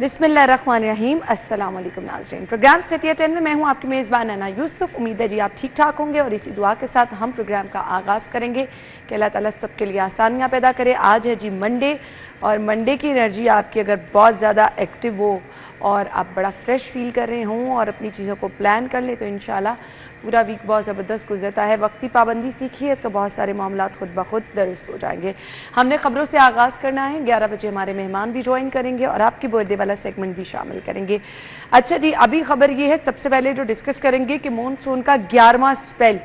बिस्मिल्लाहिर्रहमानिर्रहीम। अस्सलाम वालेकुम नाज़रीन। प्रोग्राम सिटी 10 में मैं हूं आपकी मेज़बान अन्ना यूसुफ। उम्मीद है जी आप ठीक ठाक होंगे और इसी दुआ के साथ हम प्रोग्राम का आगाज़ करेंगे कि अल्लाह ताला सबके लिए आसानियां पैदा करे। आज है जी मंडे और मंडे की एनर्जी आपकी अगर बहुत ज़्यादा एक्टिव हो और आप बड़ा फ्रेश फील कर रहे हों और अपनी चीज़ों को प्लान कर लें तो इंशाल्लाह पूरा वीक बहुत ज़बरदस्त गुजरता है। वक्ती पाबंदी सीखी है तो बहुत सारे मामला खुद ब खुद दुरुस्त हो जाएंगे। हमने ख़बरों से आगाज़ करना है। 11 बजे हमारे मेहमान भी ज्वाइन करेंगे और आपकी बर्थडे वाला सेगमेंट भी शामिल करेंगे। अच्छा जी, अभी खबर ये है, सबसे पहले जो डिस्कस करेंगे कि मानसून का 11वां स्पेल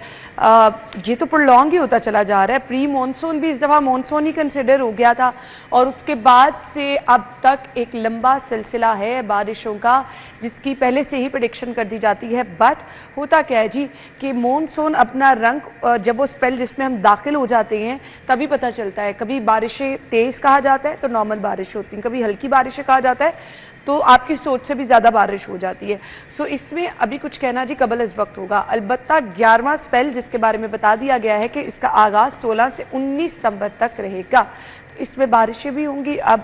ये तो प्रोलॉन्ग ही होता चला जा रहा है। प्री मानसून भी इस दफ़ा मानसून ही कंसिडर हो गया था और उसके बाद से अब तक एक लंबा सिलसिला है बारिशों का जिसकी पहले से ही प्रेडिक्शन कर दी जाती है। बट होता क्या है जी कि मानसून अपना रंग जब वो स्पेल जिसमें हम दाखिल हो जाते हैं तभी पता चलता है। कभी बारिशें तेज़ कहा जाता है तो नॉर्मल बारिश होती हैं, कभी हल्की बारिशें कहा जाता है तो आपकी सोच से भी ज़्यादा बारिश हो जाती है। सो इसमें अभी कुछ कहना जी कबल इस वक्त होगा। अलबत्ता 11वां स्पेल जिसके बारे में बता दिया गया है कि इसका आगाज़ 16 से 19 सितंबर तक रहेगा। तो इसमें बारिशें भी होंगी। अब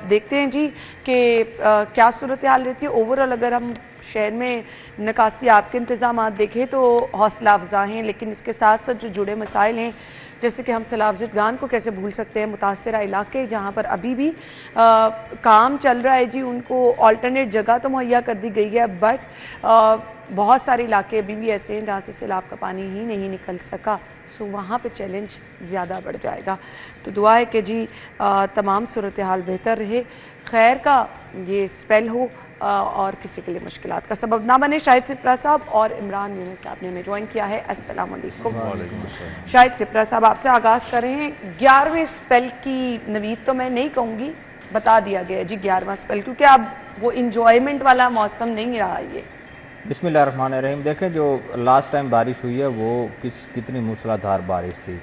देखते हैं जी कि क्या सूरत हाल रहती है। ओवरऑल अगर हम शहर में निकासी आपके इंतज़ाम देखें तो हौसला अफजा हैं, लेकिन इसके साथ साथ जो जुड़े मसाइल हैं जैसे कि हम सैलाब ज़दगान को कैसे भूल सकते हैं। मुतासरा इलाके जहाँ पर अभी भी काम चल रहा है जी, उनको अल्टरनेट जगह तो मुहैया कर दी गई है बट बहुत सारे इलाके अभी भी ऐसे हैं जहाँ से सैलाब का पानी ही नहीं निकल सका। सो वहाँ पे चैलेंज ज़्यादा बढ़ जाएगा। तो दुआ है कि जी तमाम सूरत हाल बेहतर रहे, खैर का ये स्पेल हो और किसी के लिए मुश्किलात का सबब ना बने। शाहिद सिप्रा साहब और इमरान यूनुस साहब ने हमें ज्वाइन किया है। अस्सलाम वालेकुम। शाहिद सिप्रा साहब आपसे आगाज़ कर रहे हैं। 11वें स्पेल की नवीद तो मैं नहीं कहूँगी, बता दिया गया है जी 11वां स्पेल, क्योंकि अब वो इंजॉयमेंट वाला मौसम नहीं रहा ये। बिस्मिल्लाहिर्रहमानिर्रहीम। देखें जो लास्ट टाइम बारिश हुई है वो कितनी मूसलाधार बारिश थी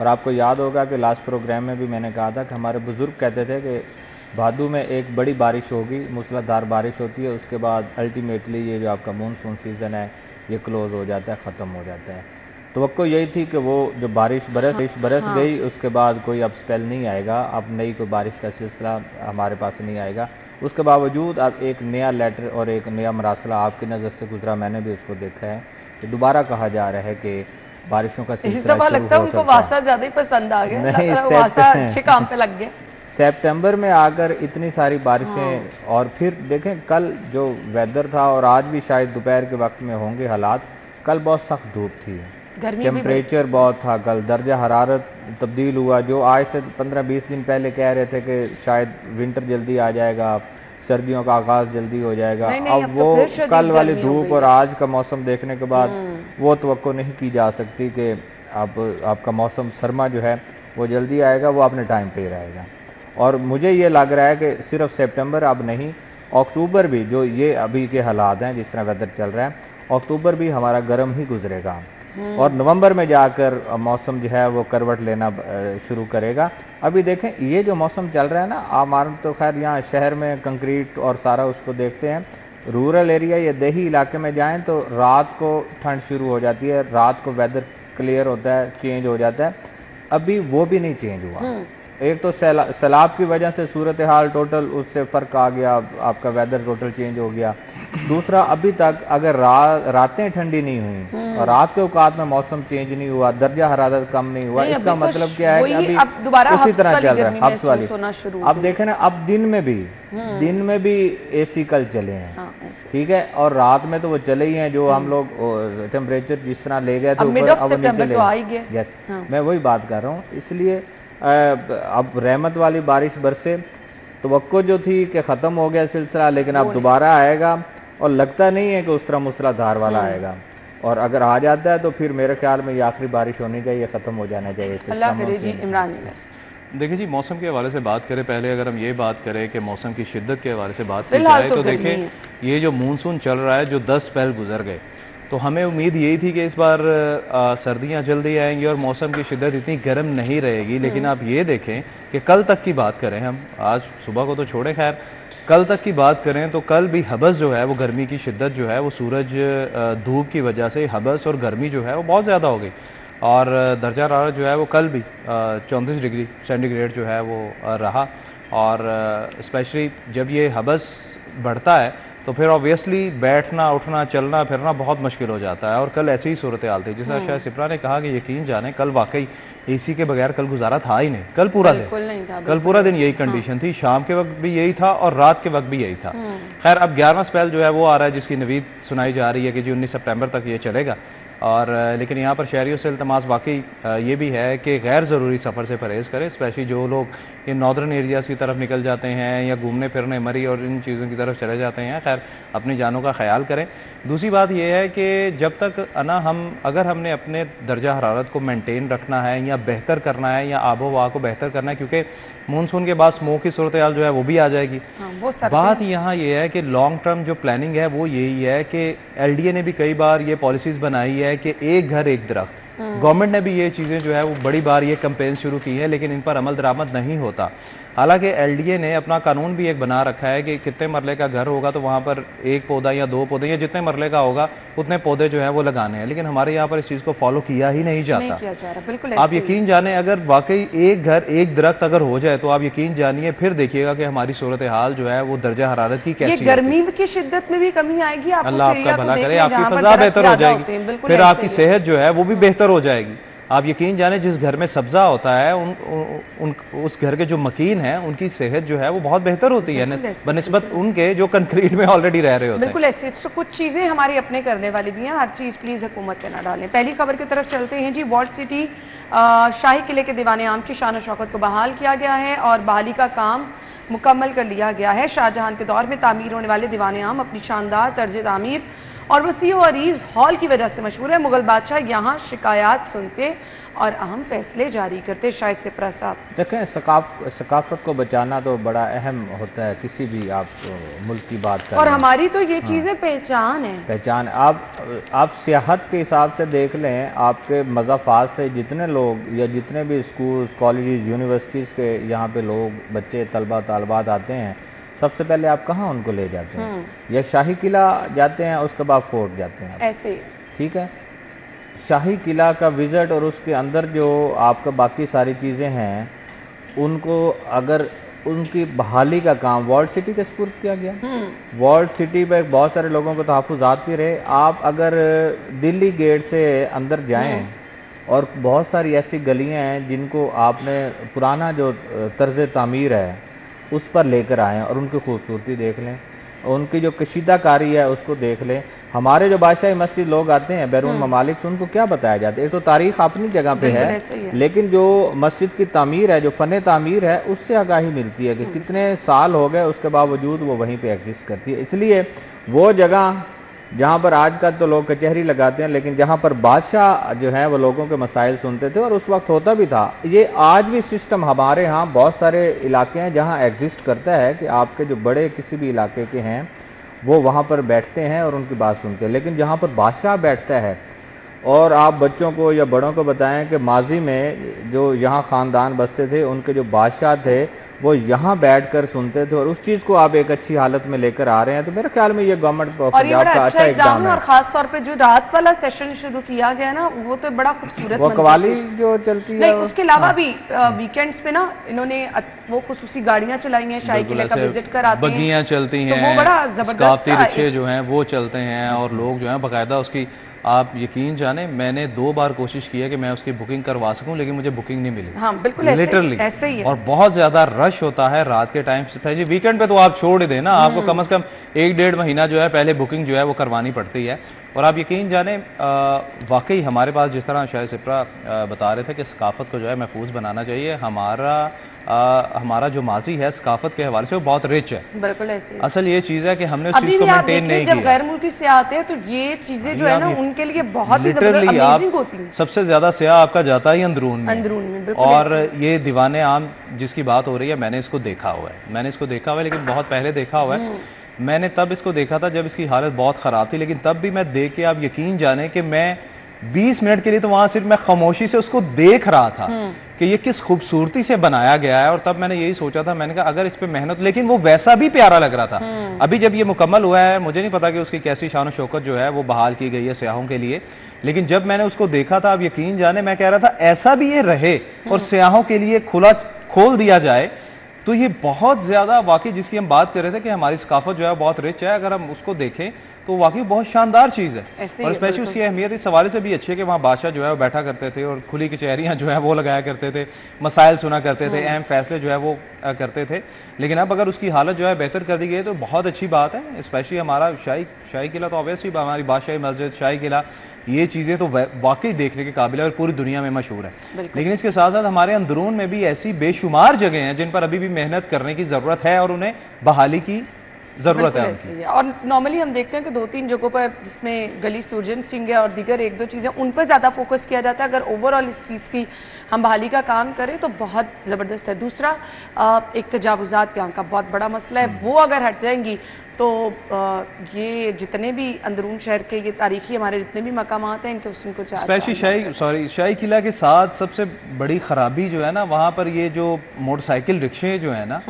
और आपको याद होगा कि लास्ट प्रोग्राम में भी मैंने कहा था कि हमारे बुज़ुर्ग कहते थे कि भादू में एक बड़ी बारिश होगी, मूसलाधार बारिश होती है, उसके बाद अल्टीमेटली ये जो आपका मानसून सीज़न है ये क्लोज़ हो जाता है, ख़त्म हो जाता है। तो यही थी कि वो जो बारिश बरस गई उसके बाद कोई अब स्पेल नहीं आएगा, अब नई कोई बारिश का सिलसिला हमारे पास नहीं आएगा। उसके बावजूद अब एक नया लेटर और एक नया मरासला आपकी नज़र से गुजरा, मैंने भी उसको देखा है कि दोबारा कहा जा रहा है कि बारिशों का सिलसिला लगता है उनको वासा ज़्यादा ही पसंद आ गया, नहीं वासा अच्छे काम पे लग गया। सितंबर में आकर इतनी सारी बारिशें और फिर देखें कल जो वेदर था और आज भी शायद दोपहर के वक्त में होंगे हालात। कल बहुत सख्त धूप थी, टेम्परेचर बहुत था, कल दर्जा हरारत तब्दील हुआ। जो आज से 15-20 दिन पहले कह रहे थे कि शायद विंटर जल्दी आ जाएगा, सर्दियों का आगाज़ जल्दी हो जाएगा, अब वो कल वाली धूप और आज का मौसम देखने के बाद वो तवक्को नहीं की जा सकती कि अब आपका मौसम सरमा जो है वो जल्दी आएगा, वो अपने टाइम पे ही रहेगा। और मुझे ये लग रहा है कि सिर्फ सितंबर अब नहीं, अक्टूबर भी जो ये अभी के हालात हैं जिस तरह वेदर चल रहा है, अक्टूबर भी हमारा गर्म ही गुजरेगा और नवंबर में जाकर मौसम जो है वो करवट लेना शुरू करेगा। अभी देखें ये जो मौसम चल रहा है ना, हमारा तो खैर यहाँ शहर में कंक्रीट और सारा उसको देखते हैं, रूरल एरिया या देही इलाके में जाएं तो रात को ठंड शुरू हो जाती है, रात को वेदर क्लियर होता है, चेंज हो जाता है। अभी वो भी नहीं चेंज हुआ। एक तो सैलाब की वजह से सूरत हाल टोटल उससे फ़र्क आ गया, आपका वेदर टोटल चेंज हो गया। दूसरा अभी तक अगर रातें ठंडी नहीं हुई और रात के औकात में मौसम चेंज नहीं हुआ, दर्जा हरारत कम नहीं हुआ, इसका मतलब क्या है कि अभी उसी तरह चल रहा है, हफ्स वाली। अब देखें ना, अब दिन में भी AC कल चले हैं, ठीक है, और रात में तो वो चले ही हैं जो हम लोग टेम्परेचर जिस तरह ले गए थे ऊपर, अब नहीं चले। यस, मैं वही बात कर रहा हूँ। इसलिए अब रहमत वाली बारिश बरसे, तवक्को जो थी कि ख़त्म हो गया सिलसिला, लेकिन अब दोबारा आएगा और लगता नहीं है कि उस तरह मूसलाधार वाला आएगा। और अगर आ जाता है तो फिर मेरे ख्याल में ये आखिरी बारिश होनी चाहिए, ख़त्म हो जाना चाहिए। अल्लाह करे जी। इमरान देखिए जी, मौसम के हवाले से बात करें, पहले अगर हम ये बात करें कि मौसम की शिद्दत के हवाले से बात की जाए तो देखें ये जो मानसून चल रहा है, जो 10 स्पेल गुजर गए, तो हमें उम्मीद यही थी कि इस बार सर्दियां जल्दी आएंगी और मौसम की शिद्दत इतनी गर्म नहीं रहेगी। लेकिन आप ये देखें कि कल तक की बात करें, हम आज सुबह को तो छोड़े, खैर कल तक की बात करें तो कल भी हबस जो है वो गर्मी की शिद्दत जो है वो सूरज धूप की वजह से हबस और गर्मी जो है वो बहुत ज़्यादा हो गई और दर्जा हरारत जो है वो कल भी 34 डिग्री सेंटीग्रेड जो है वो रहा। और स्पेशली जब ये हबस बढ़ता है तो फिर ऑब्वियसली बैठना उठना चलना फिरना बहुत मुश्किल हो जाता है। और कल ऐसी ही सूरत हाल थी, जैसा शायद सिप्रा ने कहा कि यकीन जाने कल वाकई एसी के बगैर कल गुजारा था ही नहीं। कल पूरा दिन यही कंडीशन थी, शाम के वक्त भी यही था और रात के वक्त भी यही था। खैर अब 11वां स्पेल जो है वो आ रहा है, जिसकी नवीद सुनाई जा रही है कि जी 19 सितंबर तक ये चलेगा। और लेकिन यहाँ पर शहरियों से इल्तमास वाकई ये भी है कि गैर ज़रूरी सफ़र से परहेज़ करें, स्पेशली जो लोग इन नॉर्दर्न एरियाज़ की तरफ निकल जाते हैं या घूमने फिरने मरी और इन चीज़ों की तरफ चले जाते हैं। खैर अपनी जानों का ख्याल करें। दूसरी बात यह है कि जब तक अगर हमने अपने दर्जा हरारत को मेंटेन रखना है या बेहतर करना है या आबो हवा को बेहतर करना है, क्योंकि मानसून के बाद स्मोक की सूरत हाल जो है वो भी आ जाएगी। बात यहाँ ये है कि लॉन्ग टर्म जो प्लानिंग है वो यही है कि LDA ने भी कई बार ये पॉलिसीज़ बनाई है कि एक घर एक दरख्त। गवर्नमेंट ने भी ये चीज़ें जो है वो बड़ी बार ये कैंपेन शुरू की है, लेकिन इन पर अमल दरामद नहीं होता। हालांकि LDA ने अपना कानून भी एक बना रखा है कि कितने मरले का घर होगा तो वहाँ पर एक पौधा या 2 पौधे या जितने मरले का होगा उतने पौधे जो है वो लगाने हैं, लेकिन हमारे यहाँ पर इस चीज़ को फॉलो किया ही नहीं जाता। आप यकीन जाने अगर वाकई एक घर एक दरख्त अगर हो जाए तो आप यकीन जानिए फिर देखिएगा कि हमारी सूरत हाल जो है वो दर्जा हरारत की कैसी गर्मी की शिद्दत में भी कमी आएगी। अल्लाह आपका भला करे, आपकी फजा बेहतर हो जाएगी, फिर आपकी सेहत जो है वो भी बेहतर हो जाएगी। आप यकीन जाने जिस घर में सब्ज़ा होता है उस घर के जो मकीन हैं उनकी सेहत जो है वो बहुत बेहतर होती है बनिस्बत उनके जो कंक्रीट में ऑलरेडी रह रहे होते हैं। बिल्कुल ऐसे। तो कुछ चीज़ें हमारी अपने करने वाली भी हैं, हर चीज़ प्लीज़ हुकूमत पे ना डालें। पहली खबर की तरफ चलते हैं जी। वॉल्ड सिटी शाही किले के दीवाने आम की शान शौकत को बहाल किया गया है और बहाली का काम मुकम्मल कर लिया गया है। शाहजहां के दौर में तामीर होने वाले दीवाने आम अपनी शानदार तर्ज तामीर और वसी व अरीज हॉल की वजह से मशहूर है। मुगल बादशाह यहाँ शिकायत सुनते और अहम फैसले जारी करते। शायद से प्रसाद देखें, सकाफत को बचाना तो बड़ा अहम होता है किसी भी आप मुल्क की बात करें, और हमारी तो ये चीज़ें पहचान है। पहचान आप सियाहत के हिसाब से देख लें, आपके मज़ाफ़ात से जितने लोग या जितने भी स्कूल्स कॉलेजेस यूनिवर्सिटीज़ के यहाँ पे लोग बच्चे तलबा तालबात आते हैं, सबसे पहले आप कहाँ उनको ले जाते हैं? या शाही किला जाते हैं, उसके बाद फोर्ट जाते हैं ऐसे। ठीक है, शाही किला का विज़िट और उसके अंदर जो आपका बाकी सारी चीज़ें हैं उनको अगर उनकी बहाली का काम वॉल्ड सिटी के सपुर्द किया गया। वॉल्ड सिटी पे बहुत सारे लोगों को तहफ़्फ़ुज़ात भी रहे। आप अगर दिल्ली गेट से अंदर जाएं और बहुत सारी ऐसी गलियां हैं जिनको आपने पुराना जो तर्ज़ तामीर है उस पर लेकर आएँ और उनकी खूबसूरती देख लें, उनकी जो कशीदाकारी है उसको देख लें। हमारे जो बादशाही मस्जिद लोग आते हैं बैरून ममालिक से, उनको क्या बताया जाता है? एक तो तारीख अपनी जगह पे है, लेकिन जो मस्जिद की तामीर है, जो फ़न तामीर है, उससे आगाही मिलती है कि कितने साल हो गए उसके बावजूद वो वहीं पे एग्जिस्ट करती है। इसलिए वो जगह जहाँ पर आजकल तो लोग कचहरी लगाते हैं, लेकिन जहाँ पर बादशाह जो है वो लोगों के मसाइल सुनते थे और उस वक्त होता भी था। ये आज भी सिस्टम हमारे यहाँ बहुत सारे इलाके हैं जहाँ एग्जिस्ट करता है कि आपके जो बड़े किसी भी इलाके के हैं वो वहाँ पर बैठते हैं और उनकी बात सुनते हैं। लेकिन जहाँ पर बादशाह बैठता है और आप बच्चों को या बड़ों को बताएं कि माजी में जो यहाँ ख़ानदान बसते थे उनके जो बादशाह थे वो यहाँ बैठकर सुनते थे, और उस चीज़ को आप एक अच्छी हालत में लेकर आ रहे हैं। तो मेरे ख्याल में ये गवर्नमेंट पंजाब का अच्छा इक़दाम है। और खास तौर पे जो रात वाला सेशन शुरू किया गया ना वो तो बड़ा खूबसूरत, वो कवाली जो चलती है। नहीं, उसके अलावा भी वीकेंड्स पे ना इन्होंने वो खुसूसी गाड़ियाँ चलाई हैं, शाही किले का विजिट कराते हैं, बगियाँ चलती हैं, वो बड़ा जबरदस्त रिक्शे जो हैं वो चलते हैं और लोग जो हैं बाकायदा उसकी, आप यकीन जाने मैंने 2 बार कोशिश की है कि मैं उसकी बुकिंग करवा सकूं, लेकिन मुझे बुकिंग नहीं मिली। हाँ, बिल्कुल लिटरली ऐसे ही है। और बहुत ज़्यादा रश होता है रात के टाइम से। वीकेंड पे तो आप छोड़ ही देना, आपको कम से कम 1-1.5 महीना जो है पहले बुकिंग जो है वो करवानी पड़ती है। और आप यकीन जाने वाकई हमारे पास जिस तरह शायद सिप्रा बता रहे थे कि सकाफत को जो है महफूज बनाना चाहिए। हमारा जो माजी है सकाफत के हवाले से वो बहुत रिच है। बिल्कुल ऐसे। असल ये चीज़ है कि हमने उस चीज़ को मेंटेन नहीं किया। जब गैर मुल्की से आते हैं तो ये चीज़ें जो है ना उनके लिए बहुत ही अमेजिंग होती हैं। सबसे ज़्यादा सियाह आपका जाता है अंदरून में। और ये दीवाने आम जिसकी बात हो रही है, मैंने इसको देखा हुआ है, लेकिन बहुत पहले देखा हुआ है। मैंने तब इसको देखा था जब इसकी हालत बहुत ख़राब थी, लेकिन तब भी मैं देख के आप यकीन जाने कि मैं 20 मिनट के लिए तो वहाँ सिर्फ मैं खामोशी से उसको देख रहा था कि ये किस खूबसूरती से बनाया गया है। और तब मैंने यही सोचा था, मैंने कहा अगर इस पे मेहनत, लेकिन वो वैसा भी प्यारा लग रहा था। अभी जब ये मुकम्मल हुआ है, मुझे नहीं पता कि उसकी कैसी शान शौकत जो है वो बहाल की गई है सियाहों के लिए, लेकिन जब मैंने उसको देखा था, आप यकीन जाने मैं कह रहा था ऐसा भी ये रहे और सियाहों के लिए खोल दिया जाए तो ये बहुत ज़्यादा वाकई जिसकी हम बात कर रहे थे कि हमारी सकाफत जो है बहुत रिच है, अगर हम उसको देखें तो वाकई बहुत शानदार चीज़ है। और स्पेशली उसकी अहमियत इस सवाल से भी अच्छी है कि वहाँ बादशाह जो है वो बैठा करते थे और खुली कचहरियाँ जो है वो लगाया करते थे, मसाइल सुना करते थे, अहम फैसले जो है वो करते थे। लेकिन अब अगर उसकी हालत जो है बेहतर कर दी गई तो बहुत अच्छी बात है। स्पेशली हमारा शाही किला तो ऑब्वियसली हमारी बादशाही मस्जिद, शाही किला, ये चीज़ें तो वाकई देखने के काबिल है और पूरी दुनिया में मशहूर है। लेकिन इसके साथ साथ हमारे अंदरून में भी ऐसी बेशुमार जगह हैं जिन पर अभी भी मेहनत करने की ज़रूरत है और उन्हें बहाली की ज़रूरत है। और नॉर्मली हम देखते हैं कि 2-3 जगहों पर जिसमें गली सुरजन सिंह है और दीगर 1-2 चीज़ें उन पर ज़्यादा फोकस किया जाता है। अगर ओवरऑल इस चीज़ की हम बहाली का काम करें तो बहुत ज़बरदस्त है। दूसरा एक तजावुज़ात के यहाँ का बहुत बड़ा मसला है, वो अगर हट जाएंगी तो ये जितने भी अंदरून शहर के ये तारीखी हमारे जितने भी मकामात हैं इनके उनको स्पेशली शाही किला के साथ सबसे बड़ी ख़राबी जो है ना वहाँ पर ये जो मोटरसाइकिल रिक्शे जो है ना,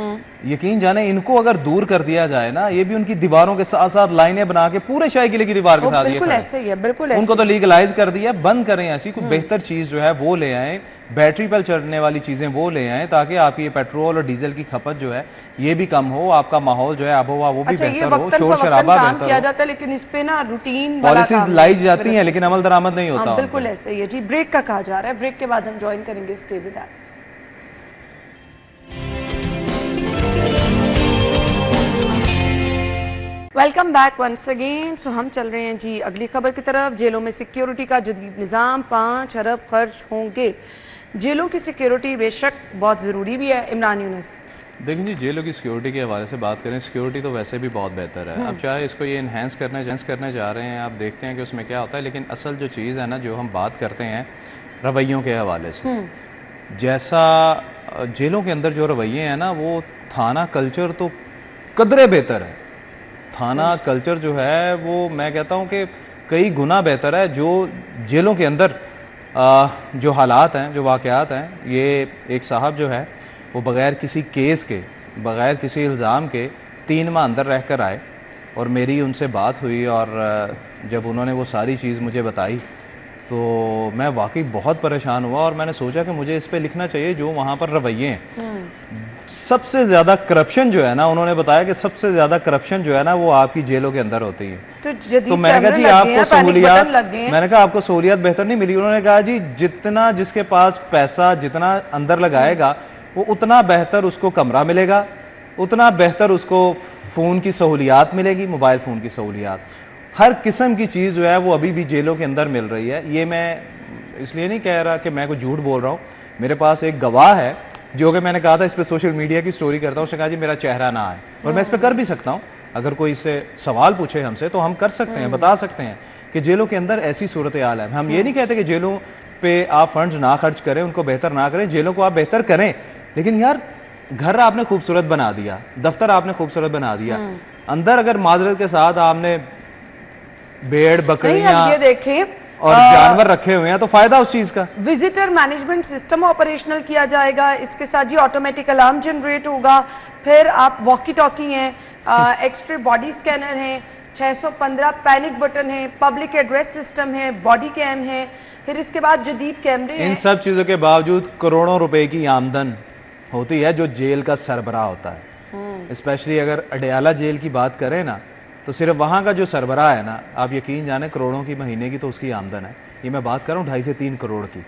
यकीन जाने इनको अगर दूर कर दिया जाए ना, ये भी उनकी दीवारों के साथ साथ लाइनें बना के पूरे शाही किले की दीवार के साथ बिल्कुल ऐसे ही है, बिल्कुल उनको तो लीगलाइज कर दिया, बंद करें। ऐसी कोई बेहतर चीज़ जो है वो ले आएँ, बैटरी पर चलने वाली चीज़ें वो ले आएँ ताकि आपकी ये पेट्रोल और डीजल की खपत जो है ये भी कम हो, आपका माहौल जो है आबोहवा वो भी बेहतर हो, शोर शराबा बेहतर किया जाता है। लेकिन इस पे ना रूटीन पॉलिसीज लाई जाती हैं लेकिन अमल दरामद नहीं होता। बिल्कुल ऐसे ही है जी। ब्रेक का कहा जा रहा है, ब्रेक के बाद हम ज्वाइन करेंगे। Stay with us. Welcome back once again. So हम चल रहे हैं जी अगली खबर की तरफ। जेलों में सिक्योरिटी का जदीद निज़ाम, 5 अरब खर्च होंगे। जेलों की सिक्योरिटी बेशक बहुत ज़रूरी भी है। इमरान यूनुस, देखिए जी, जेलों की सिक्योरिटी के हवाले से बात करें, सिक्योरिटी तो वैसे भी बहुत बेहतर है। अब चाहे इसको ये इन्हेंस करने जा रहे हैं, आप देखते हैं कि उसमें क्या होता है। लेकिन असल जो चीज़ है ना, जो हम बात करते हैं रवैयों के हवाले से, जैसा जेलों के अंदर जो रवैये हैं ना, वो थाना कल्चर तो कदरे बेहतर है। थाना कल्चर जो है वो मैं कहता हूँ कि कई गुना बेहतर है। जो जेलों के अंदर जो हालात हैं, जो वाक़यात हैं, ये एक साहब जो है वो बग़ैर किसी केस के, बग़ैर किसी इल्ज़ाम के 3 माह अंदर रह कर आए और मेरी उनसे बात हुई और जब उन्होंने वो सारी चीज़ मुझे बताई तो मैं वाकई बहुत परेशान हुआ और मैंने सोचा कि मुझे इस पे लिखना चाहिए जो वहाँ पर रवैये हैं। सबसे ज़्यादा करप्शन जो है ना, उन्होंने बताया कि सबसे ज़्यादा करप्शन जो है ना वो आपकी जेलों के अंदर होती है। तो मैंने कहा जी आपको सहूलियात, मैंने कहा आपको सहूलियात बेहतर नहीं मिली। उन्होंने कहा जी जितना जिसके पास पैसा जितना अंदर लगाएगा वो उतना बेहतर उसको कमरा मिलेगा, उतना बेहतर उसको फ़ोन की सहूलियात मिलेगी, मोबाइल फ़ोन की सहूलियात, हर किस्म की चीज़ जो है वो अभी भी जेलों के अंदर मिल रही है। ये मैं इसलिए नहीं कह रहा कि मैं कोई झूठ बोल रहा हूँ। मेरे पास एक गवाह है जो कि मैंने कहा था इस पर सोशल मीडिया की स्टोरी करता हूँ, उसने कहा जी मेरा चेहरा ना आए, और मैं इस पर कर भी सकता हूँ। अगर कोई इससे सवाल पूछे हमसे तो हम कर सकते हैं, बता सकते हैं कि जेलों के अंदर ऐसी सूरत हाल है। हम ये नहीं कहते कि जेलों पे आप फंड्स ना खर्च करें, उनको बेहतर ना करें, जेलों को आप बेहतर करें, लेकिन यार घर आपने खूबसूरत बना दिया, दफ्तर आपने खूबसूरत बना दिया, अंदर अगर माजरत के साथ आपने भेड़ बकरियां ये देखें और जानवर रखे हुए हैं तो फायदा उस चीज का। विजिटर मैनेजमेंट सिस्टम ऑपरेशनल किया जाएगा, इसके साथ जी ऑटोमेटिक अलार्म जनरेट होगा, फिर आप वॉकी टॉकी हैं, एक्सरे बॉडी स्कैनर हैं, 615 पैनिक बटन है, पब्लिक एड्रेस सिस्टम है, बॉडी कैम है, फिर इसके बाद जदीद कैमरे हैं। इन सब चीजों के बावजूद करोड़ों रुपए की आमदन होती है जो जेल का सरबराह होता है। स्पेशली अगर अडयाला जेल की बात करें ना, तो सिर्फ वहाँ का जो सरबराह है ना, आप यकीन जाने करोड़ों की महीने की तो उसकी आमदन है। ये मैं बात कर रहा हूँ 2.5 से 3 करोड़ की,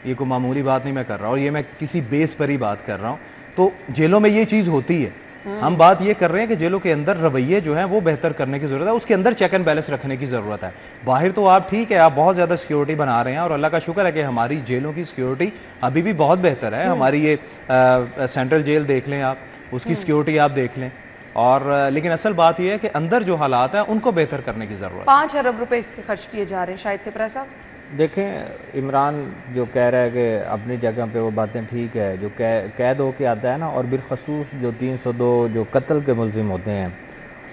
ये कोई मामूली बात नहीं मैं कर रहा हूँ, और ये मैं किसी बेस पर ही बात कर रहा हूँ। तो जेलों में ये चीज़ होती है। हम बात ये कर रहे हैं कि जेलों के अंदर रवैये जो हैं वो बेहतर करने की ज़रूरत है, उसके अंदर चेक एंड बैलेंस रखने की ज़रूरत है। बाहर तो आप ठीक है, आप बहुत ज़्यादा सिक्योरिटी बना रहे हैं और अल्लाह का शुक्र है कि हमारी जेलों की सिक्योरिटी अभी भी बहुत बेहतर है। हमारी ये सेंट्रल जेल देख लें आप, उसकी सिक्योरिटी आप देख लें, और लेकिन असल बात यह है कि अंदर जो हालात हैं उनको बेहतर करने की ज़रूरत है। 5 अरब रुपए इसके खर्च किए जा रहे हैं शायद से। साहब देखें, इमरान जो कह रहा है कि अपनी जगह पे वो बातें ठीक है, जो कैद होके आता है ना, और बिलखसूस जो 302 जो कत्ल के मुलजिम होते हैं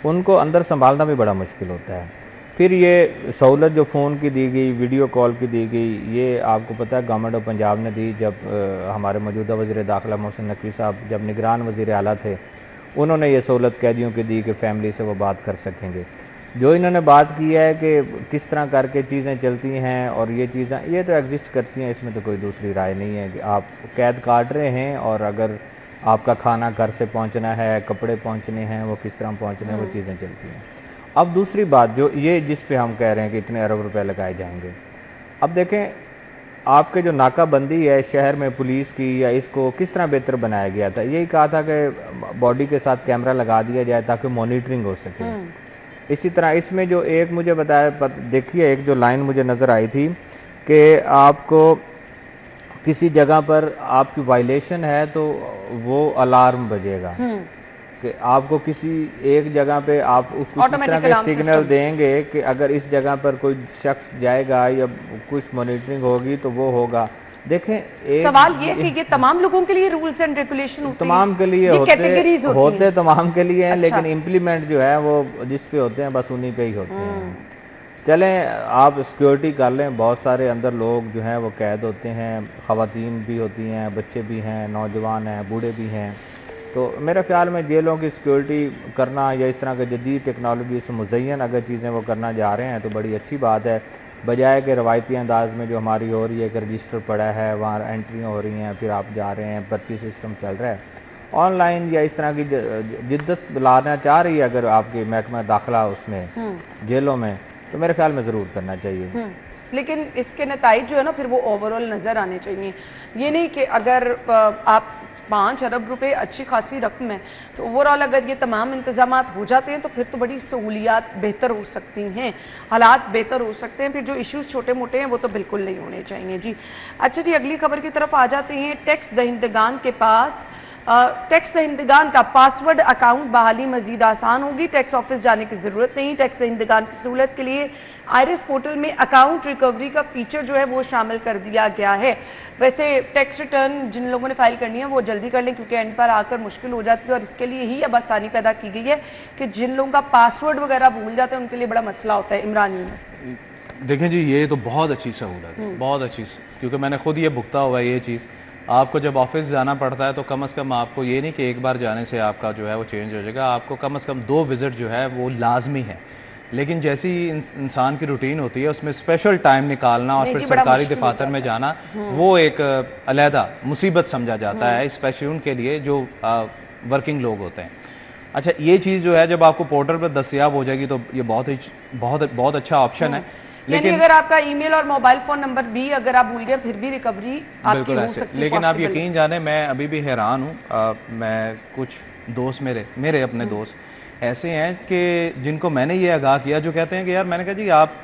उनको अंदर संभालना भी बड़ा मुश्किल होता है। फिर ये सहूलत जो फ़ोन की दी गई, वीडियो कॉल की दी गई, ये आपको पता है गवर्नमेंट ऑफ पंजाब ने दी। जब हमारे मौजूदा वज़ीर दाखिला मोहसिन नकवी साहब जब निगरान वज़ीर आला थे, उन्होंने ये सहूलत कैदियों की दी कि फैमिली से वो बात कर सकेंगे। जो इन्होंने बात की है कि किस तरह करके चीज़ें चलती हैं और ये चीज़ें ये तो एग्जिस्ट करती हैं, इसमें तो कोई दूसरी राय नहीं है कि आप कैद काट रहे हैं और अगर आपका खाना घर से पहुंचना है, कपड़े पहुंचने हैं, वो किस तरह पहुंचने हैं, वो चीज़ें चलती हैं। अब दूसरी बात जो ये जिस पे हम कह रहे हैं कि इतने अरब रुपए लगाए जाएंगे, अब देखें आपके जो नाकाबंदी है शहर में पुलिस की, या इसको किस तरह बेहतर बनाया गया था। यही कहा था कि बॉडी के साथ कैमरा लगा दिया जाए ताकि मॉनिटरिंग हो सके। इसी तरह इसमें जो एक मुझे बताया, देखिए एक जो लाइन मुझे नज़र आई थी कि आपको किसी जगह पर आपकी वायलेशन है तो वो अलार्म बजेगा, कि आपको किसी एक जगह पे आप उसको इस तरह के सिग्नल देंगे कि अगर इस जगह पर कोई शख्स जाएगा या कुछ मॉनिटरिंग होगी तो वो होगा। देखें एक सवाल ये है कि ये तमाम लोगों के लिए रूल्स एंड रेगुलेशन होते हैं, तमाम के लिए होते तमाम के लिए हैं, लेकिन इम्प्लीमेंट जो है वो जिस पे होते हैं बस उन्हीं पे ही होते हैं। चलें आप सिक्योरिटी कर लें, बहुत सारे अंदर लोग जो हैं वो कैद होते हैं, ख़वातीन भी होती हैं, बच्चे भी हैं, नौजवान हैं, बूढ़े भी हैं। तो मेरे ख्याल में जेलों की सिक्योरिटी करना या इस तरह के जदीद टेक्नोलॉजी से मुज़य्यन अगर चीज़ें वो करना जा रहे हैं तो बड़ी अच्छी बात है, बजाय के रवायती अंदाज में जो हमारी हो रही है कि रजिस्टर पड़ा है, वहाँ एंट्रियाँ हो रही हैं, फिर आप जा रहे हैं, पर्ची सिस्टम चल रहा है ऑनलाइन, या इस तरह की जिद्दत लाना चाह रही है अगर आपकी महकमा दाखिला उसमें जेलों में, तो मेरे ख्याल में ज़रूर करना चाहिए। लेकिन इसके नताइज जो है ना फिर वो ओवरऑल नज़र आने चाहिए। ये नहीं कि अगर आप 5 अरब रुपए अच्छी खासी रकम है तो ओवरऑल अगर ये तमाम इंतजामात हो जाते हैं तो फिर तो बड़ी सहूलियात बेहतर हो सकती हैं, हालात बेहतर हो सकते हैं, फिर जो इश्यूज़ छोटे मोटे हैं वो तो बिल्कुल नहीं होने चाहिए जी। अच्छा जी, अगली खबर की तरफ आ जाते हैं। टैक्स दहिंदगान के पास टैक्स दहिंदगान का पासवर्ड अकाउंट बहाली मजीद आसान होगी, टैक्स ऑफिस जाने की ज़रूरत नहीं। टैक्स दहिंदगान की सहूलत के लिए आयरिस पोर्टल में अकाउंट रिकवरी का फीचर जो है वो शामिल कर दिया गया है। वैसे टैक्स रिटर्न जिन लोगों ने फाइल करनी है वो जल्दी कर लें क्योंकि एंड पर आकर मुश्किल हो जाती है, और इसके लिए ही अब आसानी पैदा की गई है कि जिन लोगों का पासवर्ड वगैरह भूल जाते हैं उनके लिए बड़ा मसला होता है। इमरान यूनुस, देखें जी ये तो बहुत अच्छी सहूलत है, बहुत अच्छी, क्योंकि मैंने खुद ये भुगता हुआ है ये चीज़। आपको जब ऑफिस जाना पड़ता है तो कम से कम आपको ये नहीं कि एक बार जाने से आपका जो है वो चेंज हो जाएगा, आपको कम से कम 2 विज़िट जो है वो लाजमी है। लेकिन जैसी इंसान की रूटीन होती है उसमें स्पेशल टाइम निकालना और फिर सरकारी दफातर में जाना वो एक अलहदा मुसीबत समझा जाता है, स्पेशली उनके लिए जो वर्किंग लोग होते हैं। अच्छा, ये चीज़ जो है जब आपको पोर्टल पर दस्तियाब हो जाएगी तो ये बहुत अच्छा ऑप्शन है। लेकिन अगर आपका ईमेल और मोबाइल फ़ोन नंबर भी अगर आप भूल गए फिर भी रिकवरी आपकी हो सकती है। लेकिन आप यकीन जाने मैं अभी भी हैरान हूँ, मैं कुछ दोस्त मेरे अपने दोस्त ऐसे हैं कि जिनको मैंने ये आगाह किया जो कहते हैं कि यार, मैंने कहा जी आप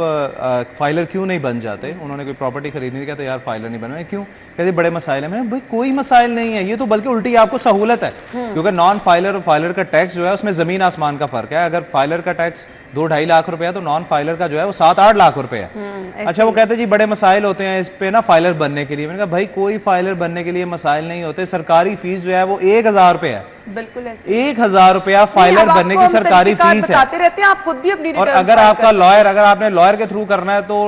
फाइलर क्यों नहीं बन जाते, उन्होंने कोई प्रॉपर्टी खरीदनी थी, कहते यार फाइलर नहीं बनना, क्यों, कहते बड़े मसाइल हैं। मैं भाई कोई मसाइल नहीं है, ये तो बल्कि उल्टी आपको सहूलत है, क्योंकि नॉन फाइलर और फाइलर का टैक्स जो है उसमें ज़मीन आसमान का फ़र्क है। अगर फाइलर का टैक्स 2-2.5 लाख रुपए है तो नॉन फाइलर का जो है वो 7-8 लाख रुपए है। अच्छा, वो कहते जी बड़े मसाइल होते हैं इस पे ना फाइलर बनने के लिए। मैंने कहा भाई कोई फाइलर बनने के लिए मसाइल नहीं होते, सरकारी फीस जो है वो 1000 रुपए है, बिल्कुल 1000 रुपया फाइलर बनने की सरकारी फीस है। रहते हैं आप खुद भी अपनी, और अगर आपका लॉयर, अगर आपने लॉयर के थ्रू करना है तो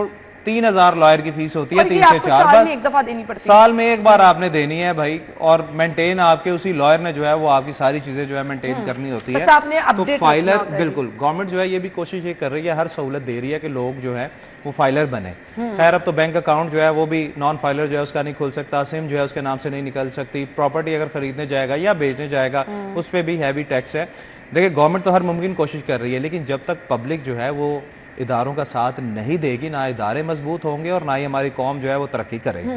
3000 लॉयर की फीस होती है, 3 से 4 बस एक दफा देनी पड़ती है, साल में एक बार आपने देनी है भाई, और मेंटेन आपके उसी लॉयर ने जो है वो आपकी सारी चीजें जो है मेंटेन करनी होती है। तो फाइलर बिल्कुल गवर्नमेंट जो है ये भी कोशिश ये कर रही है, हर सहूलत दे रही है कि लोग जो है वो फाइलर बने। खैर अब तो बैंक अकाउंट जो है वो भी नॉन फाइलर जो है उसका नहीं खुल सकता, सिम जो है उसके नाम से नहीं निकल सकती, प्रॉपर्टी अगर खरीदने जाएगा या बेचने जाएगा उस पर भी हैवी टैक्स है। देखिए गवर्नमेंट तो हर मुमकिन कोशिश कर रही है, लेकिन जब तक पब्लिक जो है वो इदारों का साथ नहीं देगी, ना इदारे मजबूत होंगे और ना ही हमारी कौम जो है वो तरक्की करेगी।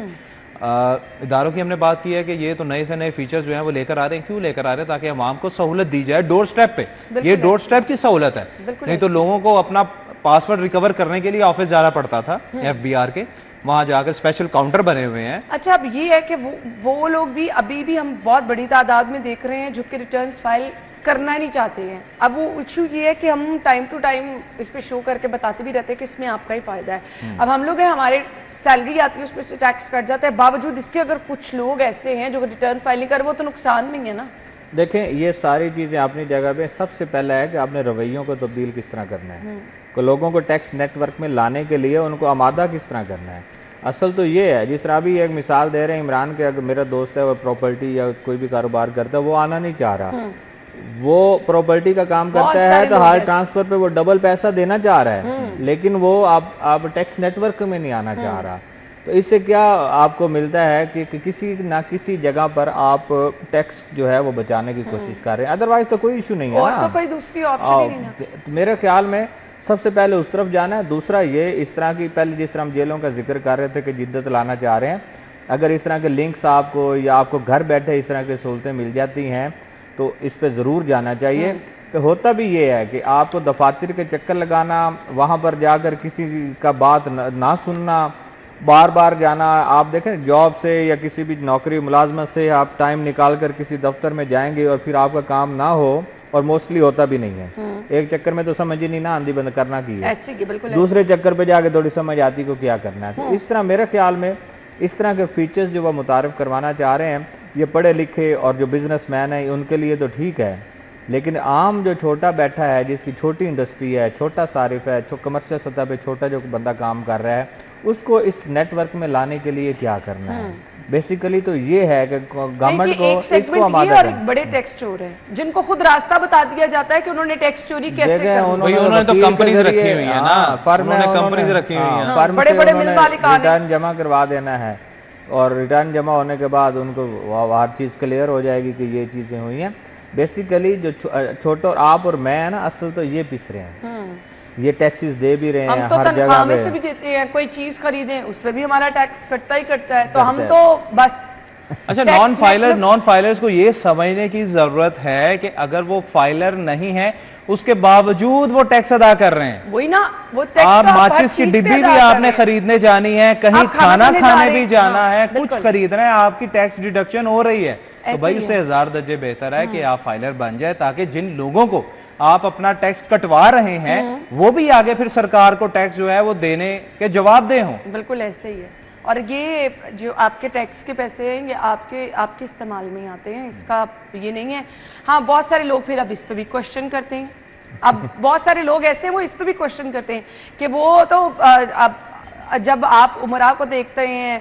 इदारों की हमने बात की है कि ये तो नए से नए फीचर्स जो हैं वो लेकर आ रहे हैं। क्यों लेकर आ रहे हैं? ताकि आवाम को सहूलत दी जाए डोर स्टेप पे। ये डोर स्टेप की सहूलत है, नहीं तो लोगों को अपना पासवर्ड रिकवर करने के लिए ऑफिस जाना पड़ता था FBR के, वहां जाकर स्पेशल काउंटर बने हुए हैं। अच्छा, अब ये है कि वो लोग भी अभी भी हम बहुत बड़ी तादाद में देख रहे हैं जो कि रिटर्न्स फाइल करना नहीं चाहते हैं। अब वो इशू ये है कि हम टाइम टू टाइम इस पे शो करके बताते भी रहते हैं कि इसमें आपका ही फायदा है। अब हम लोग हैं, हमारे सैलरी आती है उसमें से टैक्स कट जाता है, बावजूद इसके अगर कुछ लोग ऐसे हैं जो रिटर्न फाइल नहीं कर, वो तो नुकसान में है ना। देखें ये सारी चीज़ें अपनी जगह पे, सबसे पहला है कि आपने रवैयों को तब्दील किस तरह करना है, को लोगों को टैक्स नेटवर्क में लाने के लिए उनको आमादा किस तरह करना है। असल तो ये है, जिस तरह अभी एक मिसाल दे रहे हैं इमरान के, अगर मेरा दोस्त है वो प्रॉपर्टी या कोई भी कारोबार करता है, वो आना नहीं चाह रहा, वो प्रॉपर्टी का काम करता है तो हर ट्रांसफर पे वो डबल पैसा देना चाह रहा है, लेकिन वो आप टैक्स नेटवर्क में नहीं आना चाह रहा। तो इससे क्या आपको मिलता है कि किसी ना किसी जगह पर आप टैक्स जो है वो बचाने की कोशिश कर रहे हैं, अदरवाइज तो कोई इशू नहीं है और ना, तो कोई दूसरी ऑप्शन ही नहीं ना। तो मेरे ख्याल में सबसे पहले उस तरफ जाना है। दूसरा ये, इस तरह की पहले जिस तरह हम जेलों का जिक्र कर रहे थे कि जिद्दत लाना चाह रहे हैं, अगर इस तरह के लिंक्स आपको या आपको घर बैठे इस तरह की सहूलतें मिल जाती हैं तो इस पे ज़रूर जाना चाहिए। तो होता भी ये है कि आपको दफातर के चक्कर लगाना, वहाँ पर जाकर किसी का बात ना सुनना, बार बार जाना, आप देखें जॉब से या किसी भी नौकरी मुलाजमत से आप टाइम निकाल कर किसी दफ्तर में जाएंगे और फिर आपका काम ना हो, और मोस्टली होता भी नहीं है, एक चक्कर में तो समझ ही नहीं ना आंधी बंद करना की है, ऐसे की बिल्कुल दूसरे चक्कर पे जाके थोड़ी समझ आती को क्या करना है। तो इस तरह मेरे ख्याल में इस तरह के फीचर्स जो वह मुतारिफ करवाना चाह रहे हैं, ये पढ़े लिखे और जो बिजनेसमैन है उनके लिए तो ठीक है, लेकिन आम जो छोटा बैठा है, जिसकी छोटी इंडस्ट्री है, छोटा सारिफ है, कमर्शियल सतह पे छोटा जो बंदा काम कर रहा है, उसको इस नेटवर्क में लाने के लिए क्या करना है। बेसिकली तो ये है कि गवर्नमेंट को इसको आमादा और एक बड़े टैक्स चोर है जिनको खुद रास्ता बता दिया जाता है कि उन्होंने टैक्स चोरी कैसे करनी है। उन्होंने तो कंपनीज रखी हुई है ना, उन्होंने कंपनीज रखी हुई हैं, बड़े बड़े मिल मालिक रिटर्न जमा करवा देना है, और रिटर्न जमा होने के बाद उनको हर चीज़ क्लियर हो जाएगी कि ये चीज़ें हुई हैं। बेसिकली जो छोटे और आप और मैं है ना, असल तो ये पिस रहे हैं, ये टैक्सेस दे भी रहे हैं, हम तो हर जगह तनख्वाह पे में से भी देते हैं, कोई चीज खरीदें उस पर भी हमारा टैक्स कटता ही कटता है, तो हम तो बस। अच्छा, नॉन फाइलर्स को ये समझने की जरूरत है कि अगर वो फाइलर नहीं है उसके बावजूद वो टैक्स अदा कर रहे हैं। वही ना, वो टैक्स आप माचिस की डिब्बी भी आपने खरीदने जानी है, कहीं खाना खाने भी जाना है, कुछ खरीदना है, आपकी टैक्स डिडक्शन हो रही है, तो भाई उससे 1000 दर्जे बेहतर है कि आप फाइलर बन जाए, ताकि जिन लोगों को आप अपना टैक्स कटवा रहे हैं वो भी आगे फिर सरकार को टैक्स जो है वो देने के जवाबदेह हों। बिल्कुल ऐसे ही है। और ये जो आपके टैक्स के पैसे हैं ये आपके इस्तेमाल में ही आते हैं, इसका ये नहीं है। हाँ, बहुत सारे लोग फिर अब इस पर भी क्वेश्चन करते हैं, अब बहुत सारे लोग ऐसे हैं वो इस पर भी क्वेश्चन करते हैं कि वो तो अब जब आप उमरा को देखते हैं,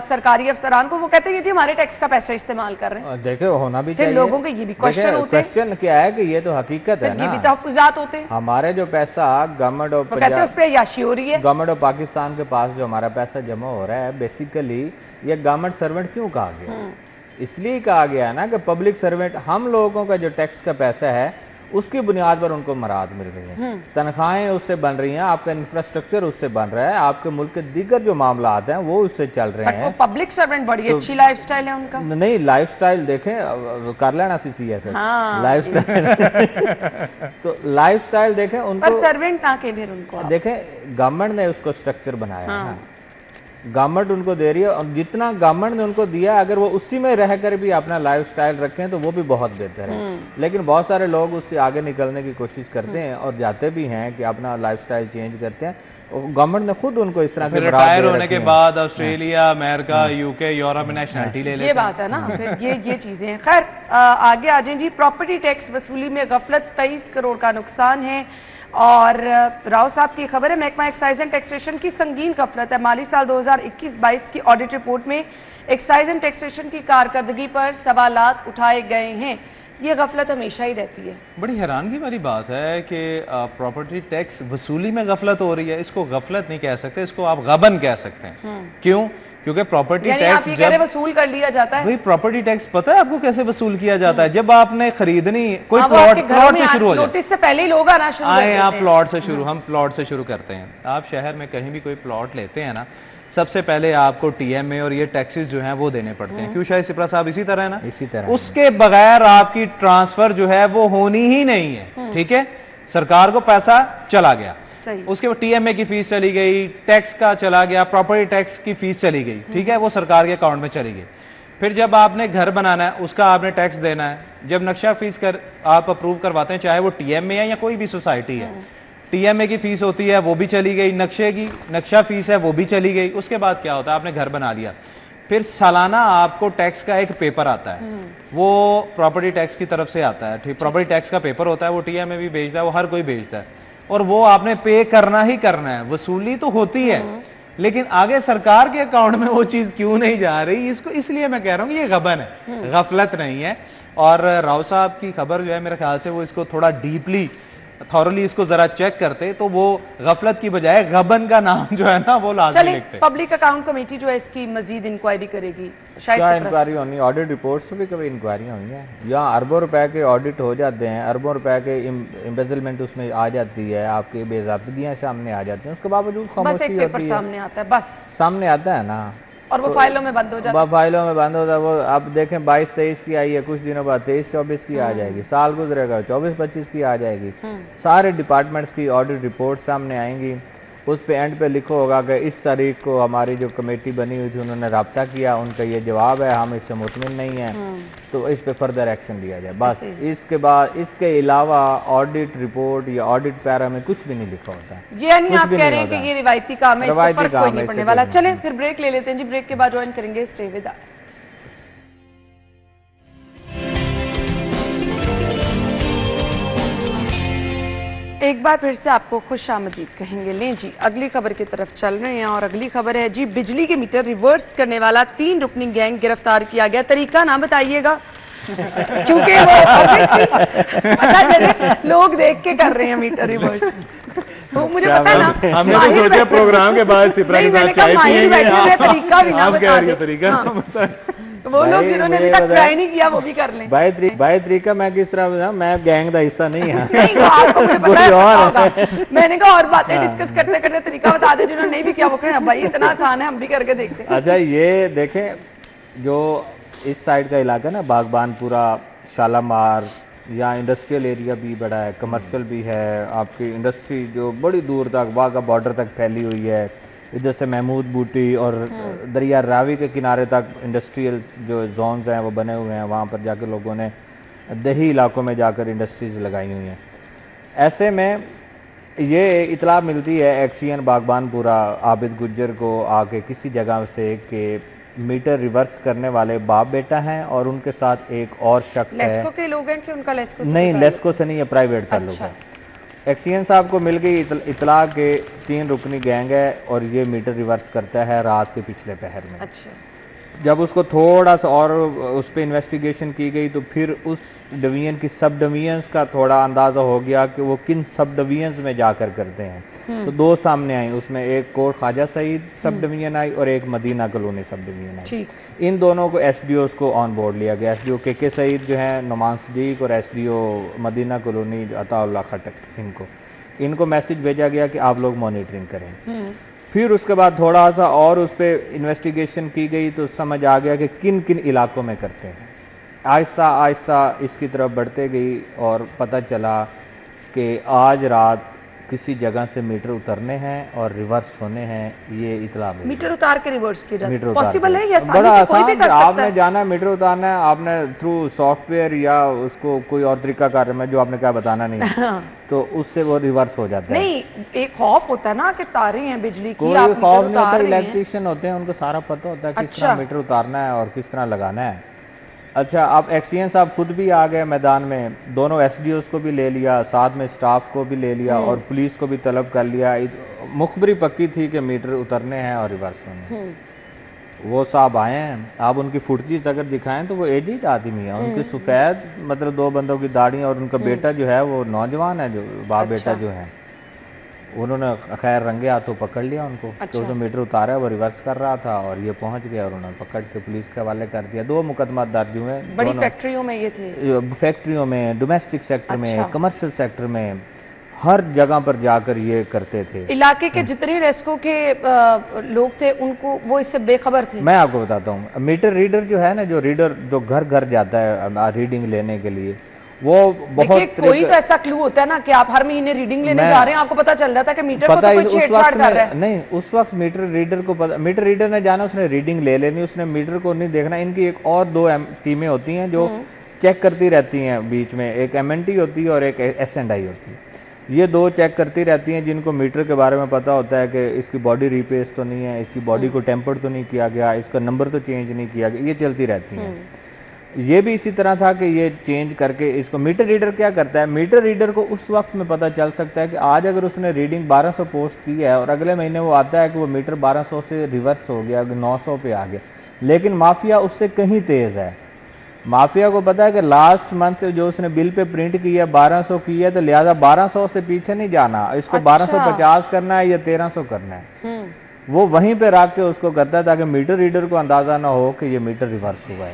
सरकारी अफसरान को, वो कहते हैं कि हमारे टैक्स का पैसा इस्तेमाल कर रहे हैं। देखो होना भी चाहिए, लोगों के ये भी क्वेश्चन होते हैं। क्वेश्चन क्या है कि ये तो हकीकत है ना, ये भी तहफ़्फ़ुज़ात होते हैं। हमारे जो पैसा गवर्नमेंट ऑफ कहते हैं उस पे याशी हो रही है, गवर्नमेंट ऑफ पाकिस्तान के पास जो हमारा पैसा जमा हो रहा है, बेसिकली ये गवर्नमेंट सर्वेंट क्यों कहा गया, इसलिए कहा गया है ना कि पब्लिक सर्वेंट, हम लोगों का जो टैक्स का पैसा है उसकी बुनियाद पर उनको मराद मिल रही है, तनख्वाहें उससे बन रही हैं, आपका इंफ्रास्ट्रक्चर उससे बन रहा है, आपके मुल्क के दीगर जो मामलात हैं वो उससे चल रहे हैं। पब्लिक सर्वेंट बड़ी अच्छी लाइफस्टाइल है उनका। नहीं, लाइफस्टाइल देखें, कर लेना CCS लाइफस्टाइल तो लाइफस्टाइल देखें उनको, पर सर्वेंट ना के फिर उनको देखें, गवर्नमेंट ने उसको स्ट्रक्चर बनाया है ना, गवर्नमेंट उनको दे रही है, और जितना गवर्नमेंट ने उनको दिया अगर वो उसी में रहकर भी अपना लाइफस्टाइल रखें तो वो भी बहुत बेहतर है। लेकिन बहुत सारे लोग उससे आगे निकलने की कोशिश करते हैं और जाते भी हैं कि अपना लाइफस्टाइल चेंज करते हैं, और गवर्नमेंट ने खुद उनको इस तरह के रिटायर होने के बाद ऑस्ट्रेलिया, अमेरिका, यूके, यूरोप में नेशनलिटी ले लेते हैं। ये बात है ना, फिर ये चीजें हैं। खैर आगे आ जाएं जी। प्रॉपर्टी टैक्स वसूली में गफलत, 23 करोड़ का नुकसान है। और राव साहब की खबर है, महकमा एक्साइज एंड टैक्सेशन की संगीन गफलत है। माली साल 2021-22 की ऑडिट रिपोर्ट में एक्साइज एंड टैक्सेशन की कारकर्दगी पर सवालात उठाए गए हैं। ये गफलत हमेशा ही रहती है। बड़ी हैरानगी वाली बात है कि प्रॉपर्टी टैक्स वसूली में गफलत हो रही है। इसको गफलत नहीं कह सकते, इसको आप गबन कह सकते हैं। क्यों? क्योंकि प्रॉपर्टी टैक्स जब वसूल कर लिया जाता है, भाई प्रॉपर्टी टैक्स पता है आपको कैसे वसूल किया जाता है? जब आपने खरीदनी कोई प्लॉट से शुरू हो जाए, नोटिस से पहले ही लोग आना शुरू कर देते हैं। आप प्लॉट से शुरू, हम प्लॉट से शुरू करते हैं। आप शहर में कहीं भी कोई प्लॉट लेते हैं ना, सबसे पहले आपको TMA और ये टैक्सेस जो हैं वो देने पड़ते हैं। क्यों शायद सिप्रा साहब? इसी तरह है ना, इसी तरह। उसके बगैर आपकी ट्रांसफर जो है वो होनी ही नहीं है। ठीक है, सरकार को पैसा चला गया, उसके बाद TMA की फीस चली गई, टैक्स का चला गया, प्रॉपर्टी टैक्स की फीस चली गई, ठीक है, वो सरकार के अकाउंट में चली गई। फिर जब आपने घर बनाना है उसका आपने टैक्स देना है। जब नक्शा फीस कर आप अप्रूव करवाते हैं, चाहे वो TMA है या कोई भी सोसाइटी है, TMA की फीस होती है वो भी चली गई, नक्शा फीस है वो भी चली गई। उसके बाद क्या होता है? आपने घर बना लिया, फिर सालाना आपको टैक्स का एक पेपर आता है, वो प्रॉपर्टी टैक्स की तरफ से आता है। ठीक, प्रॉपर्टी टैक्स का पेपर होता है, वो TMA भी भेजता है, वो हर कोई भेजता है, और वो आपने पे करना ही करना है। वसूली तो होती है, लेकिन आगे सरकार के अकाउंट में वो चीज क्यों नहीं जा रही, इसको इसलिए मैं कह रहा हूँ कि ये गबन है, गफलत नहीं है। और राव साहब की खबर जो है मेरे ख्याल से वो इसको थोड़ा डीपली थॉरली इसको जरा चेक करते तो वो गफलत की बजाय गबन का नाम जो है ना वो लाजमी लिखते। पब्लिक अकाउंट कमेटी जो है इसकी मजीद इंक्वायरी करेगी, शायद क्या इंक्वायरी होनी, ऑडिट रिपोर्ट्स पे भी कभी इंक्वायरी होनी है। यहाँ अरबों रुपए के ऑडिट हो जाते हैं, अरबों रुपए के एम्बेजलमेंट उसमें आ जाती है, आपकी बेज़ाब्तियाँ सामने आ जाती हैं, उसके बावजूद बस एक पेपर सामने आता है, बस सामने आता है ना, और वो फाइलों में बंद हो जाता है। फाइलों में बंद होता है वो। अब देखें 22-23 की आई है, कुछ दिनों बाद 23-24 की आ जाएगी, साल गुजरेगा 24-25 की आ जाएगी, सारे डिपार्टमेंट्स की ऑडिट रिपोर्ट सामने आएंगी। उस पे एंड पे लिखो होगा कि इस तारीख को हमारी जो कमेटी बनी हुई थी उन्होंने रब्ता किया, उनका ये जवाब है, हम इससे मुतमिन नहीं हैं, तो इस पे फर्दर एक्शन लिया जाए बस। इसके बाद इसके अलावा ऑडिट रिपोर्ट या ऑडिट पैरा में कुछ भी नहीं लिखा होता है। ये नहीं आप कह रहे हैं कि ये रिवायती काम है, इससे फर्क कोई नहीं पड़ने वाला। चलें फिर ब्रेक ले लेते हैं जी, ब्रेक के बाद ज्वाइन करेंगे स्टे विद अस। एक बार फिर से आपको खुश आमदीद कहेंगे। लें जी अगली खबर की तरफ चल रहे हैं और अगली खबर है जी, बिजली के मीटर रिवर्स करने वाला 3 रुकनी गैंग गिरफ्तार किया गया। तरीका ना बताइएगा क्योंकि वो पता चले लोग देख के कर रहे हैं मीटर रिवर्स, वो मुझे पता ना। हमने तो सोचा प्रोग्राम के बाद सिप्रा के साथ चाय पिएंगे, तरीका भी ना बता दे, तरीका वो लोग जिन्होंने अभी तक ट्राई नहीं किया वो भी कर लें। बाय तरीका मैं किस तरह, मैं गैंग का हिस्सा नहीं है। नहीं तो आपको मुझे पता है, और मैंने कहा और बातें डिस्कस करते करते तरीका बता दे, जिन्होंने नहीं भी किया वो कहें भाई इतना आसान है हम भी करके देखते हैं। अच्छा ये देखें, जो इस साइड का इलाका ना, बागबानपुरा, शालामार, यहाँ इंडस्ट्रियल एरिया भी बड़ा है, कमर्शियल भी है, आपकी इंडस्ट्री जो बड़ी दूर तक वाघा बॉर्डर तक फैली हुई है, इधर से महमूद बूटी और दरिया रावी के किनारे तक इंडस्ट्रियल जो जोन्स हैं वो बने हुए हैं, वहाँ पर जाकर लोगों ने दही इलाकों में जाकर इंडस्ट्रीज लगाई हुई हैं। ऐसे में ये इतला मिलती है एक्सियन बागबानपुरा आबिद गुज्जर को आके किसी जगह से कि मीटर रिवर्स करने वाले बाप बेटा हैं और उनके साथ एक और शख्स है। लेस्को के लोग हैं कि उनका लेस्को से नहीं, लेस्को से नहीं, ये प्राइवेट ताल्लुक है। एक्सियन साहब को मिल गई इतला के 3 रुकनी गैंग है और ये मीटर रिवर्स करता है रात के पिछले पहर में। अच्छा। जब उसको थोड़ा सा और उस पर इन्वेस्टिगेशन की गई तो फिर उस डिवीजन की सब डिवीजन्स का थोड़ा अंदाज़ा हो गया कि वो किन सब डिवीजन्स में जाकर करते हैं। तो 2 सामने आई, उसमें एक coat Khwaja Saeed sub division आई और एक मदीना कॉलोनी सब डिवीजन आई। इन दोनों को एसडीओ को ऑन बोर्ड लिया गया। एसडीओ के सईद जो है, नुमान सदीक, और एसडीओ मदीना कॉलोनी अताउल्लाह खटक, इनको मैसेज भेजा गया कि आप लोग मॉनिटरिंग करें। फिर उसके बाद थोड़ा सा और उस पर इन्वेस्टिगेशन की गई तो समझ आ गया कि किन किन इलाकों में करते हैं। आहिस्ता आहिस्ता इसकी तरफ बढ़ते गई और पता चला कि आज रात किसी जगह से मीटर उतरने हैं और रिवर्स होने हैं, ये इतला मिली। मीटर उतार के रिवर्स किया जाता है, पॉसिबल है या बड़ा से कोई भी कर सकता है? आपने जाना मीटर उतारना है, आपने थ्रू सॉफ्टवेयर या उसको कोई और तरीका कार्य में जो आपने क्या बताना नहीं तो उससे वो रिवर्स हो जाता है। नहीं, एक खौफ होता है ना कि तारें हैं बिजली की, कोई खौफ नहीं होता, इलेक्ट्रीशियन होते हैं, उनको सारा पता होता है किस तरह मीटर उतारना है और किस तरह लगाना है। अच्छा, अब एक्सियन साहब खुद भी आ गए मैदान में, दोनों एसडीओस को भी ले लिया, साथ में स्टाफ को भी ले लिया और पुलिस को भी तलब कर लिया। मुखबरी पक्की थी कि मीटर उतरने हैं और रिवर्स होने हैं। वो साहब आए हैं, आप उनकी फुटजीज अगर दिखाएं तो वो एजेड आदमी है, उनकी सफ़ेद मतलब 2 बंदों की दाढ़ी, और उनका बेटा जो है वो नौजवान है, जो बाप बेटा जो है, उन्होंने खैर रंगे हाथों पकड़ लिया उनको। तो जो मीटर उतारा वो रिवर्स कर रहा था और ये पहुंच गया और उन्होंने पकड़ के पुलिस के हवाले कर दिया। 2 मुकदमा दर्ज हुए। बड़ी फैक्ट्रियों में ये थे, फैक्ट्रियों में, डोमेस्टिक सेक्टर में, कमर्शियल सेक्टर में, हर जगह पर जाकर ये करते थे। इलाके के जितने रेस्को के लोग थे उनको वो इससे बेखबर थे। मैं आपको बताता हूँ, मीटर रीडर जो है ना, जो रीडर जो घर घर जाता है रीडिंग लेने के लिए, वो बहुत कोई तो ऐसा क्लू होता है ना कि आप हर महीने रीडिंग लेने जा रहे हैं, आपको पता चल जाता है कि मीटर को तो कोई छेड़छाड़ कर रहा है। नहीं, उस वक्त मीटर रीडर को पता, मीटर रीडर ने जाना, उसने रीडिंग ले लेनी, उसने मीटर को नहीं देखना। इनकी एक और 2 टीमें होती हैं जो चेक करती रहती हैं बीच में, एक MNT होती है और एक SNI होती है। ये 2 चेक करती रहती हैं, जिनको मीटर के बारे में पता होता है कि इसकी बॉडी रिपेस तो नहीं है, इसकी बॉडी को टेम्पर तो नहीं किया गया, इसका नंबर तो चेंज नहीं किया गया, ये चलती रहती हैं। ये भी इसी तरह था कि ये चेंज करके इसको, मीटर रीडर क्या करता है, मीटर रीडर को उस वक्त में पता चल सकता है कि आज अगर उसने रीडिंग 1200 पोस्ट की है और अगले महीने वो आता है कि वो मीटर 1200 से रिवर्स हो गया, 900 पे आ गया, लेकिन माफिया उससे कहीं तेज़ है। माफिया को पता है कि लास्ट मंथ जो उसने बिल पे प्रिंट किया 1200 की है, तो लिहाजा 1200 से पीछे नहीं जाना, इसको 1250 करना है या 1300 करना है। वो वहीं पे रख के उसको करता है ताकि मीटर रीडर को अंदाजा ना हो कि ये मीटर रिवर्स हुआ है।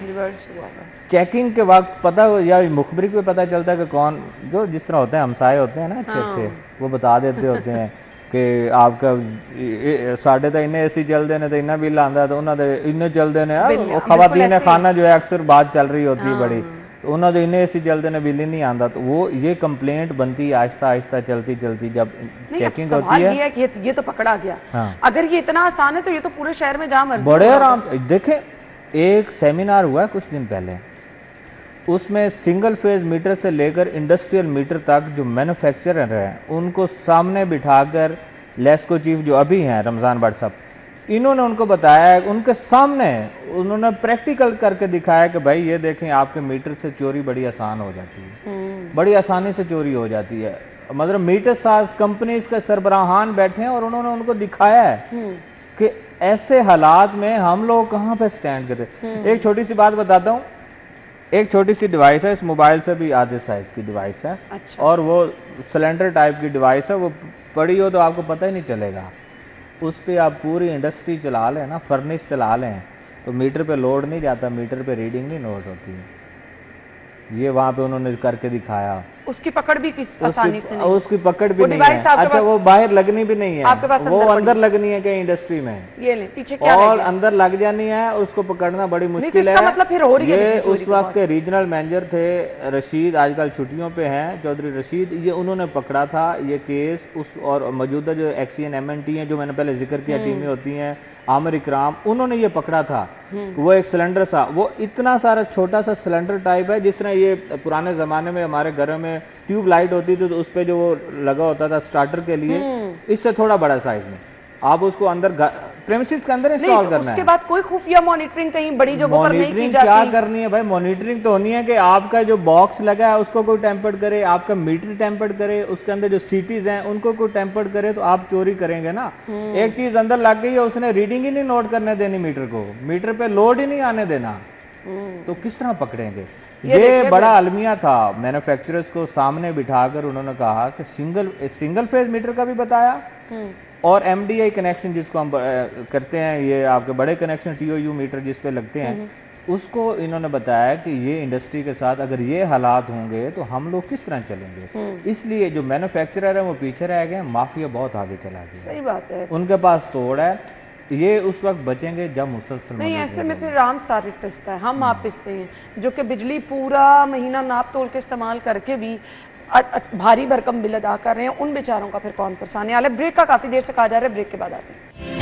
चेकिंग के वक्त पता या मुखबरी को पता चलता है कि कौन, जो जिस तरह होते हैं हमसाए होते हैं ना अच्छे अच्छे, वो बता देते होते हैं कि आपका साढ़े तो इन्हें एसी चलते ने तो इन्ना बिल आंदा तो उन्होंने इन्ने चलते ने खवातीन खाना जो है अक्सर बात चल रही होती है बड़ी, तो उन्होंने इन्हें एसी चलते ने बिल ही नहीं आंदा। तो वो ये कंप्लेंट बनती है आहिस्ता आहिस्ता चलती चलती जब चेकिंग होती है कि ये तो पकड़ा गया। अगर ये इतना आसान है तो ये तो पूरे शहर में जहाँ मर्जी बड़े आराम। देखें एक सेमिनार हुआ कुछ दिन पहले, उसमें सिंगल फेज मीटर से लेकर इंडस्ट्रियल मीटर तक जो मैन्युफैक्चरर हैं उनको सामने बिठाकर लेस्को चीफ जो अभी हैं रमज़ान भट्ट साहब, इन्होंने उनको बताया, उनके सामने उन्होंने प्रैक्टिकल करके दिखाया कि भाई ये देखें आपके मीटर से चोरी बड़ी आसान हो जाती है, बड़ी आसानी से चोरी हो जाती है। मतलब मीटर साज कंपनीज के सरबराहान बैठे हैं और उन्होंने उनको दिखाया है कि ऐसे हालात में हम लोग कहाँ पे स्टैंड करते। एक छोटी सी बात बताता हूँ, एक छोटी सी डिवाइस है, इस मोबाइल से भी आधे साइज की डिवाइस है। अच्छा। और वो सिलेंडर टाइप की डिवाइस है, वो पड़ी हो तो आपको पता ही नहीं चलेगा। उस पर आप पूरी इंडस्ट्री चला लें ना, फर्नेस चला लें, तो मीटर पे लोड नहीं जाता, मीटर पे रीडिंग नहीं नोट होती है। ये वहाँ पे उन्होंने करके दिखाया। उसकी पकड़ भी किस आसानी से नहीं, उसकी पकड़ भी नहीं है। अच्छा वो बाहर लगनी भी नहीं है, आपके पास वो अंदर लगनी है कहीं इंडस्ट्री में, ये ले पीछे क्या और अंदर लग जानी है, उसको पकड़ना बड़ी मुश्किल है। मतलब फिर हो रही है। ये उस वक्त के रीजनल मैनेजर थे रशीद, आजकल छुट्टियों पे हैं, चौधरी रशीद, ये उन्होंने पकड़ा था ये केस। उस और मौजूदा जो एक्सीएन MNT है जो मैंने पहले जिक्र किया टीमें होती हैं, आमिर इकराम, उन्होंने ये पकड़ा था। वो एक सिलेंडर सा, वो इतना सारा छोटा सा सिलेंडर टाइप है, जिस तरह ये पुराने जमाने में हमारे घरों में ट्यूब लाइट होती थी तो उस पे जो वो लगा होता था स्टार्टर के लिए, इससे थोड़ा बड़ा साइज में। आप उसको अंदर प्रेमिसेस के अंदर इंस्टॉल करना है। उसके बाद कोई खुफिया मॉनिटरिंग कहीं बड़ी जगहों पर नहीं की जाती। क्या करनी है भाई, मॉनिटरिंग तो होनी है कि आपका जो बॉक्स लगा है उसको कोई टेम्पर्ड करे, आपका मीटर टेम्पर्ड करे, उसके अंदर जो सीटीज हैं उनको कोई टेम्पर्ड करे, तो आप चोरी करेंगे ना। एक चीज अंदर लग गई है, उसने रीडिंग ही नहीं नोट करने देनी मीटर को, मीटर पे लोड ही नहीं आने देना, तो किस तरह पकड़ेंगे। ये बड़ा अलमिया था। मैन्युफैक्चरर्स को सामने बिठाकर उन्होंने कहा कि सिंगल फेज मीटर का भी बताया, और MDI कनेक्शन जिसको हम करते हैं, ये आपके बड़े कनेक्शन TOU मीटर जिस पे लगते हैं, उसको इन्होंने बताया कि ये इंडस्ट्री के साथ अगर ये हालात होंगे तो हम लोग किस तरह चलेंगे। इसलिए जो मैन्युफैक्चरर है वो पीछे रह गए, माफिया बहुत आगे चला गया। सही बात है, उनके पास तोड़ है। ये उस वक्त बचेंगे जब मुसलसल नहीं, ऐसे में फिर राम सारिफ पिसता है, हम आप पिसते हैं, जो कि बिजली पूरा महीना नाप तोल के इस्तेमाल करके भी भारी भरकम बिल अदा कर रहे हैं। उन बेचारों का फिर कौन परेशानी। ब्रेक का काफी देर से कहा जा रहा है, ब्रेक के बाद आते हैं।